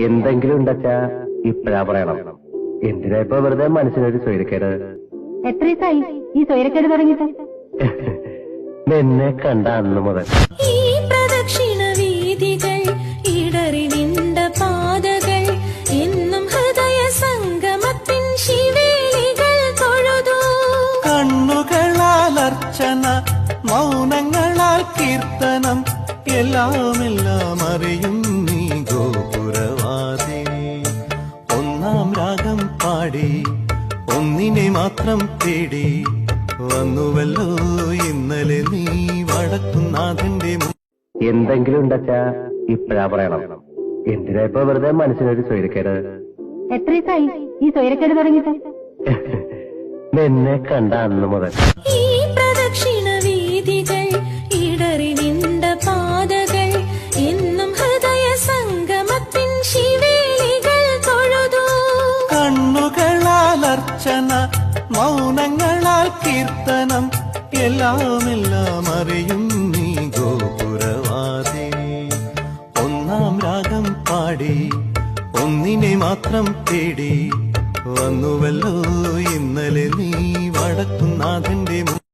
എന്തെങ്കിലും ഉണ്ടച്ചാ ഇപ്പഴാ പറയണം. എന്തിനാ ഇപ്പൊ വെറുതെ മനസ്സിനൊരു സ്വൈരക്കേട്? എത്ര ദിവസമായി ഈ സ്വൈരക്കേട് തുടങ്ങിയിട്ട്? നിന്നെ കണ്ട അന്ന് മുതൽ. ഈ പ്രദക്ഷിണ വീതികൾ ഇടറി നിണ്ട പാതകൾ എന്നും ഹൃദയ സംഗമത്തിൻ ശിവേലികൾ തൊഴുതു. കണ്ണുകളാൽ അർച്ചന, മൗനങ്ങളാൽ കീർത്തനം, എല്ലാം അറിയും നീ ഗോപുരവാദി. ഒന്നാം രാഗം പാടി ഒന്നിനെ മാത്രം തേടി വന്നുവല്ലോ ഇന്നലെ നീ വടക്കുന്നാഥന്റെ. എന്തെങ്കിലും ഉണ്ടച്ചാ ഇപ്പഴാ പറയണം. എന്തിനാ ഇപ്പൊ വെറുതെ മനസ്സിനൊരു സ്വൈരക്കേട്? എത്ര ദിവസമായി ഈ സ്വൈരക്കേട് തുടങ്ങിയിട്ട്? നിന്നെ കണ്ട അന്ന് മുതൽ. ഈ പ്രദക്ഷിണ വീതികൾ ഇടറി നിണ്ട പാതകൾ എന്നും ഹൃദയ സംഗമത്തിൻ ശിവേലികൾ തൊഴുതു. കണ്ണുകളാൽ അർച്ചന, മൗനങ്ങളാൽ കീർത്തനം, എല്ലാം അറിയും നീ ഗോപുരവാദി. ഒന്നാം രാഗം പാടി ഒന്നിനെ മാത്രം തേടി വന്നുവല്ലോ ഇന്നലെ നീ വടക്കുന്നാഥന്റെ